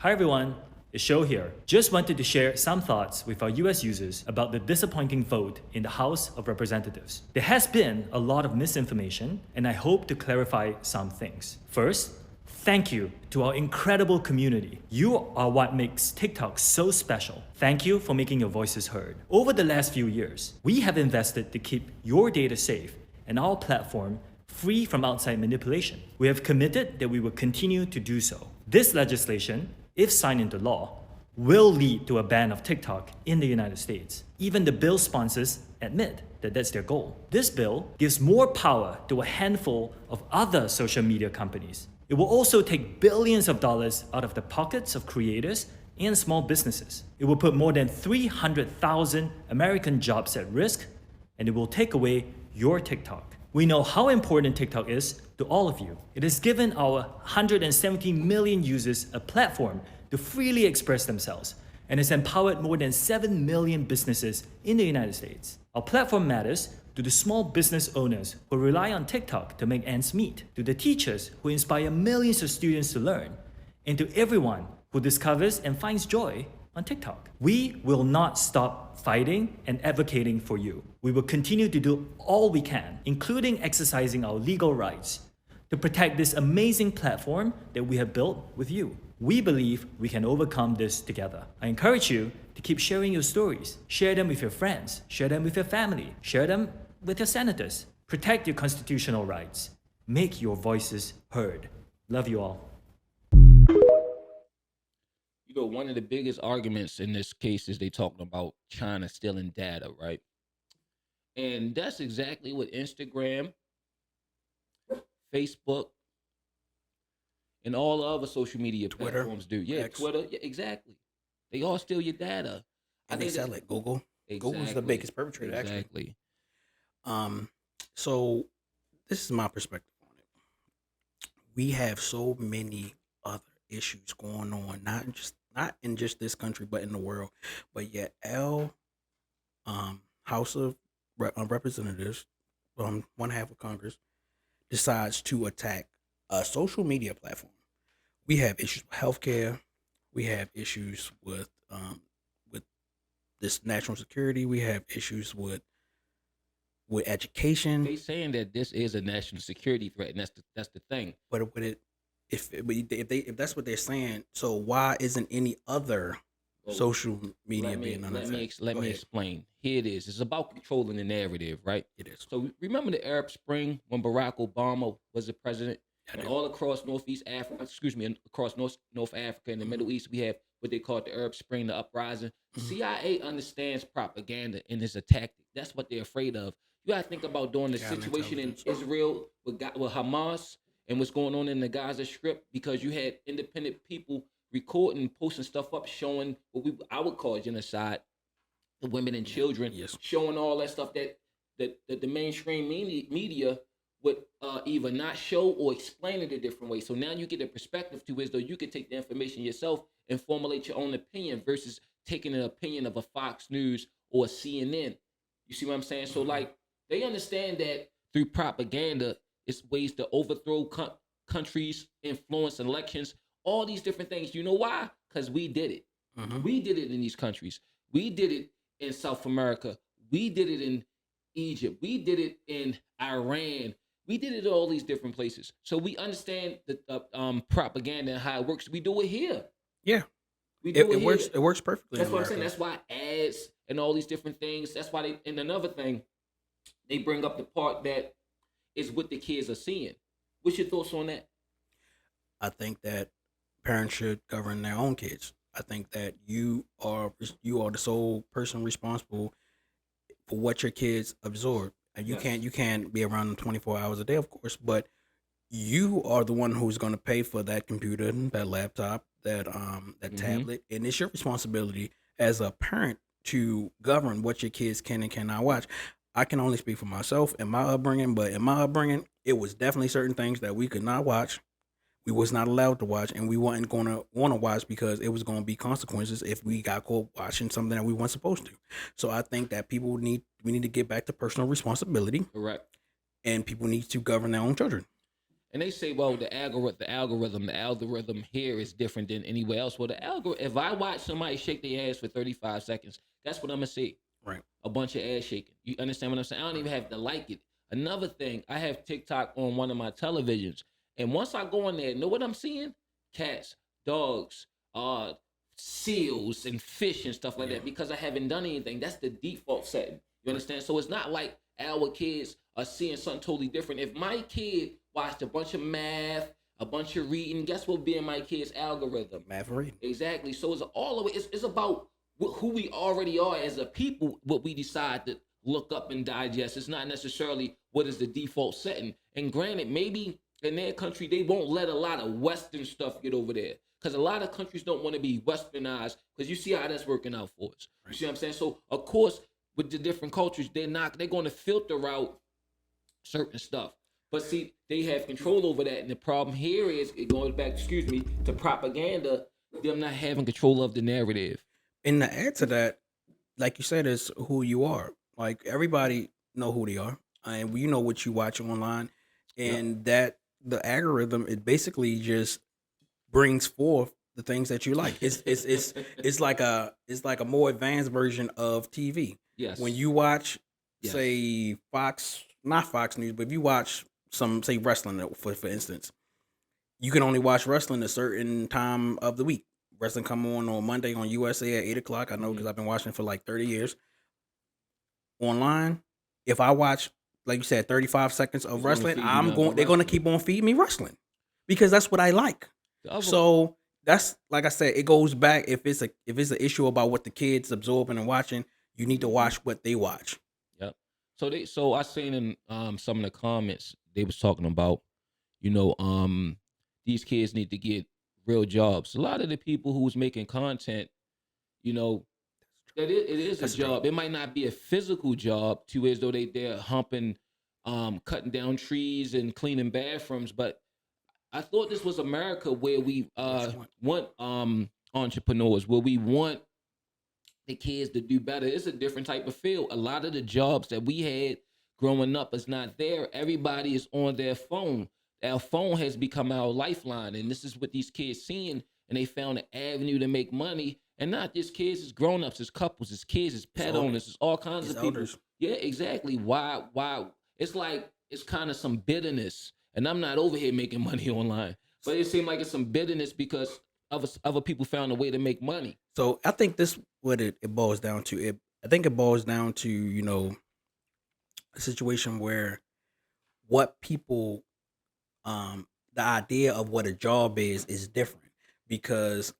Hi everyone, it's Show here. Just wanted to share some thoughts with our US users about the disappointing vote in the House of Representatives. There has been a lot of misinformation, and I hope to clarify some things. First, thank you to our incredible community. You are what makes TikTok so special. Thank you for making your voices heard. Over the last few years, we have invested to keep your data safe and our platform free from outside manipulation. We have committed that we will continue to do so. This legislation, if signed into law, will lead to a ban of TikTok in the United States. Even the bill sponsors admit that that's their goal. This bill gives more power to a handful of other social media companies. It will also take billions of dollars out of the pockets of creators and small businesses. It will put more than 300,000 American jobs at risk, and it will take away your TikTok. We know how important TikTok is to all of you. It has given our 170 million users a platform to freely express themselves and has empowered more than 7 million businesses in the United States. Our platform matters to the small business owners who rely on TikTok to make ends meet, to the teachers who inspire millions of students to learn, and to everyone who discovers and finds joy on TikTok. We will not stop fighting and advocating for you. We will continue to do all we can, including exercising our legal rights, to protect this amazing platform that we have built with you. We believe we can overcome this together. I encourage you to keep sharing your stories. Share them with your friends. Share them with your family. Share them with your senators. Protect your constitutional rights. Make your voices heard. Love you all. One of the biggest arguments in this case is they talking about China stealing data, right? And that's exactly what Instagram, Facebook, and all the other social media Twitter, platforms do. Yeah, X. Twitter, yeah, exactly. They all steal your data. And they sell it. Google. Google's the Exactly. biggest perpetrator, actually. Exactly. So this is my perspective on it. We have so many other issues going on, not in just this country, but in the world. But yet, our House of Representatives, one half of Congress, decides to attack a social media platform. We have issues with healthcare. We have issues with this national security. We have issues with education. They saying that this is a national security threat, and that's the thing. But would it if that's what they're saying, so why isn't any other social media being on attack? Let me explain. Here it is. It's about controlling the narrative, right? It is. So remember the Arab Spring when Barack Obama was the president, and all across Northeast Africa, across North Africa and the Middle East, we have what they call the Arab Spring, the uprising. CIA understands propaganda and is a tactic. That's what they're afraid of. You got to think about during the situation in Israel with Hamas and what's going on in the Gaza Strip, because you had independent people recording, posting stuff up, showing what I would call genocide, the women and children, showing all that stuff that the mainstream media would either not show or explain it a different way. So now you get a perspective to as though you could take the information yourself and formulate your own opinion versus taking an opinion of a Fox News or a CNN. You see what I'm saying? So like they understand that through propaganda, it's ways to overthrow countries, influence elections, all these different things. You know why? Because we did it. We did it in these countries. We did it in South America. We did it in Egypt. We did it in Iran. We did it in all these different places. So we understand the propaganda and how it works. We do it here. Yeah. It works. It works perfectly. That's what I'm saying. That's why ads and all these different things. That's why and another thing, they bring up the part that is what the kids are seeing. What's your thoughts on that? I think that parents should govern their own kids. I think that you are the sole person responsible for what your kids absorb. And you can't be around them 24 hours a day, of course, but you are the one who's going to pay for that computer, that laptop, that tablet, and it's your responsibility as a parent to govern what your kids can and cannot watch. I can only speak for myself and my upbringing, but in my upbringing, it was definitely certain things that we could not watch. We was not allowed to watch, and we weren't going to want to watch because it was going to be consequences if we got caught watching something that we weren't supposed to. So I think that we need to get back to personal responsibility. Correct. And people need to govern their own children. And they say, well, the algorithm here is different than anywhere else. Well, the algorithm, if I watch somebody shake their ass for 35 seconds, that's what I'm gonna see. Right. A bunch of ass shaking. You understand what I'm saying? I don't even have to like it. Another thing, I have TikTok on one of my televisions, and once I go in there, know what I'm seeing? Cats, dogs, seals, and fish and stuff like that. Because I haven't done anything. That's the default setting. You understand? So it's not like our kids are seeing something totally different. If my kid watched a bunch of math, a bunch of reading, guess what would be in my kid's algorithm? Math and reading. Exactly. So it's all of it. It's about who we already are as a people, what we decide to look up and digest. It's not necessarily what is the default setting. And granted, maybe in their country, they won't let a lot of Western stuff get over there. Because a lot of countries don't want to be westernized, because you see how that's working out for us. You see what I'm saying? So, of course, with the different cultures, they're going to filter out certain stuff. But see, they have control over that. And the problem here is, it goes back, to propaganda, them not having control of the narrative. And to add to that, like you said, is who you are. Like everybody know who they are, and you know what you watch online, and that the algorithm, it basically just brings forth the things that you like. It's like a more advanced version of TV. Yes. When you watch, say not Fox News, but if you watch some, say, wrestling, for instance, you can only watch wrestling a certain time of the week. Wrestling come on Monday on USA at 8:00. I know because I've been watching for like 30 years. Online, if I watch, like you said, 35 seconds of wrestling, they're going to keep on feeding me wrestling because that's what I like. So that's, like I said, it goes back. If it's an issue about what the kids absorbing and watching, you need to watch what they watch. Yep. So I seen in some of the comments they was talking about, these kids need to get real jobs. A lot of the people who's making content, that it is a job. It might not be a physical job, to as though they're humping, cutting down trees and cleaning bathrooms. But I thought this was America, where we want entrepreneurs, where we want the kids to do better. It's a different type of field. A lot of the jobs that we had growing up is not there. Everybody is on their phone. Our phone has become our lifeline, and this is what these kids seeing, and they found an avenue to make money. And not just kids, it's grown-ups, it's couples, it's kids, it's pet owners, it's all kinds of people. Elders. Yeah, exactly. Why? It's like, it's kind of some bitterness. And I'm not over here making money online, but it seemed like it's some bitterness because other people found a way to make money. So I think this what it boils down to. I think it boils down to, a situation where what people, the idea of what a job is different, because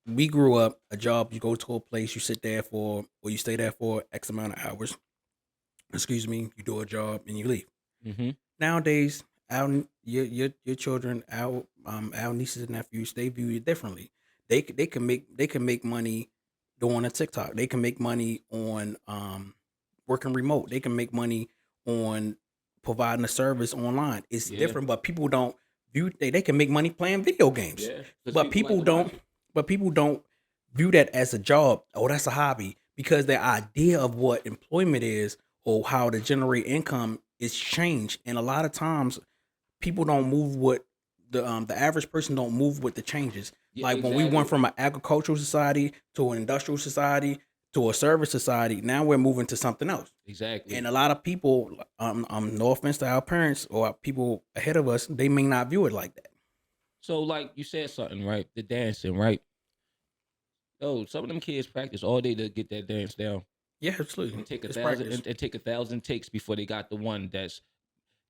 we grew up, a job, you go to a place, you sit there you stay there for X amount of hours. You do a job and you leave. Mm-hmm. Nowadays, your children, our nieces and nephews, they view it differently. They can make money doing a TikTok. They can make money on working remote. They can make money on providing a service online. It's different, but people don't view they can make money playing video games. Yeah, but people don't. But people don't view that as a job. Oh, that's a hobby, because their idea of what employment is or how to generate income is changed. And a lot of times, people don't move with the average person don't move with the changes. Yeah, like exactly. When we went from an agricultural society to an industrial society to a service society, now we're moving to something else. Exactly. And a lot of people, no offense to our parents or people ahead of us, they may not view it like that. So, like you said something, right? The dancing, right? Some of them kids practice all day to get that dance down. Yeah, absolutely. And take 1,000 takes before they got the one that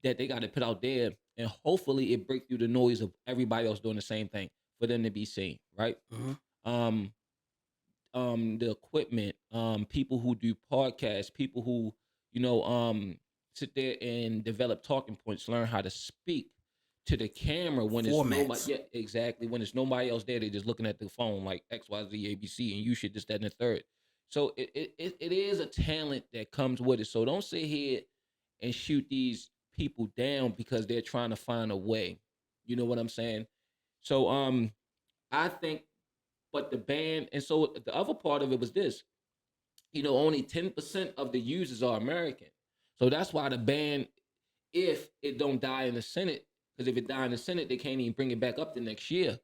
they got to put out there, and hopefully it break through the noise of everybody else doing the same thing for them to be seen, right? Mm-hmm. The equipment, people who do podcasts, people who sit there and develop talking points, learn how to speak to the camera when it's nobody. Yeah, exactly. When it's nobody else there, they're just looking at the phone like X, Y, Z, ABC, and you should just that and the third. So it is a talent that comes with it. So don't sit here and shoot these people down because they're trying to find a way. You know what I'm saying? So I think, but the ban, and so the other part of it was this. Only 10% of the users are American. So that's why the ban, if it don't die in the Senate, Because if it die in the Senate, they can't even bring it back up the next year.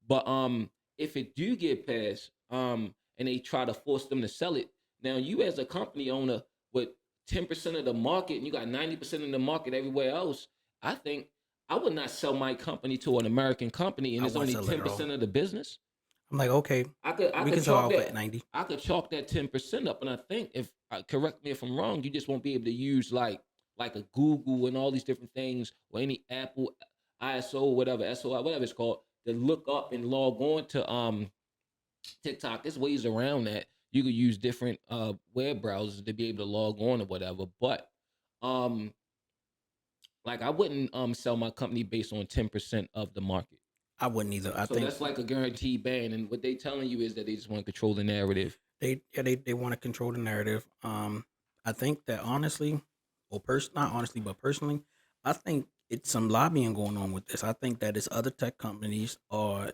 But if it do get passed, and they try to force them to sell it, now you as a company owner with 10% of the market and you got 90% of the market everywhere else, I think I would not sell my company to an American company and I it's wouldn't only sell it at all. 10% of the business. I'm like, okay, I we could can sell chalk off at that 90. I could chalk that 10% up, and I think if correct me if I'm wrong, you just won't be able to use like a Google and all these different things or any Apple ISO whatever SOI whatever it's called to look up and log on to TikTok. There's ways around that. You could use different web browsers to be able to log on or whatever, but um like I wouldn't sell my company based on 10% of the market. I wouldn't either. I So think that's like a guaranteed ban, and what they telling you is that they just want to control the narrative. they want to control the narrative. I think that honestly, or not honestly, but personally, I think it's some lobbying going on with this. I think that it's other tech companies are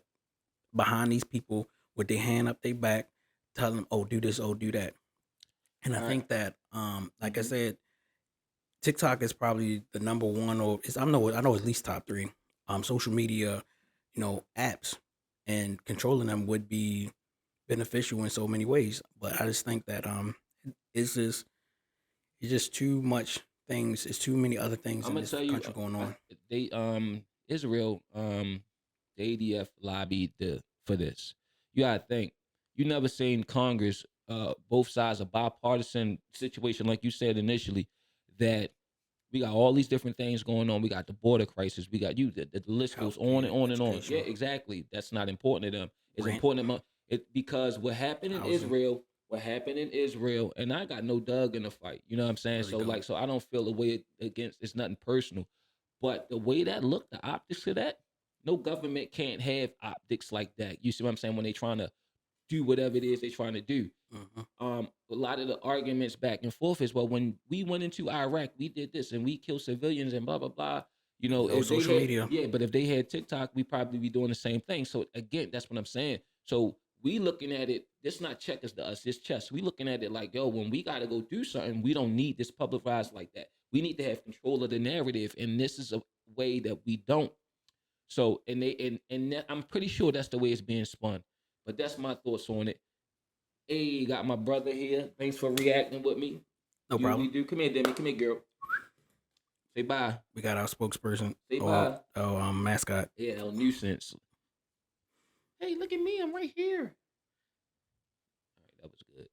behind these people with their hand up their back, telling them, "Oh, do this, oh, do that." And I All right. think that, like I Mhm. said, TikTok is probably the number one, or it's I know at least top three, social media, apps, and controlling them would be beneficial in so many ways. But I just think that it's just it's just too much things. It's too many other things I'm in gonna this tell you, country going on. they Israel the ADF lobbied for this. You gotta think. You never seen Congress, both sides, a bipartisan situation like you said initially, that we got all these different things going on. We got the border crisis. We got the list goes on and Healthcare, on and on. Yeah, education, exactly. That's not important to them. It's rent, important to it because housing. what happened in Israel, and I got no dog in the fight. You know what I'm saying? Really So don't. like, so I don't feel the way against. It's nothing personal, but the way that looked, the optics of that, no government can't have optics like that. You see what I'm saying? When they trying to do whatever it is they're trying to do. Hmm. A lot of the arguments back and forth is, well, when we went into Iraq, we did this and we killed civilians and blah blah blah. You know, No if they social had media. yeah, but if they had TikTok, we probably be doing the same thing. So again, that's what I'm saying. So we looking at it. This not checkers to us. It's chess. We looking at it like, yo, when we got to go do something, we don't need this public rise like that. We need to have control of the narrative, and this is a way that we don't. So I'm pretty sure that's the way it's being spun. But that's my thoughts on it. Hey, got my brother here. Thanks for reacting with me. No You we problem. do. Come here, Demi. Come here, girl. Say bye. We got our spokesperson Say or bye. our mascot. Yeah, no nuisance. Hey, look at me. I'm right here. All right, that was good.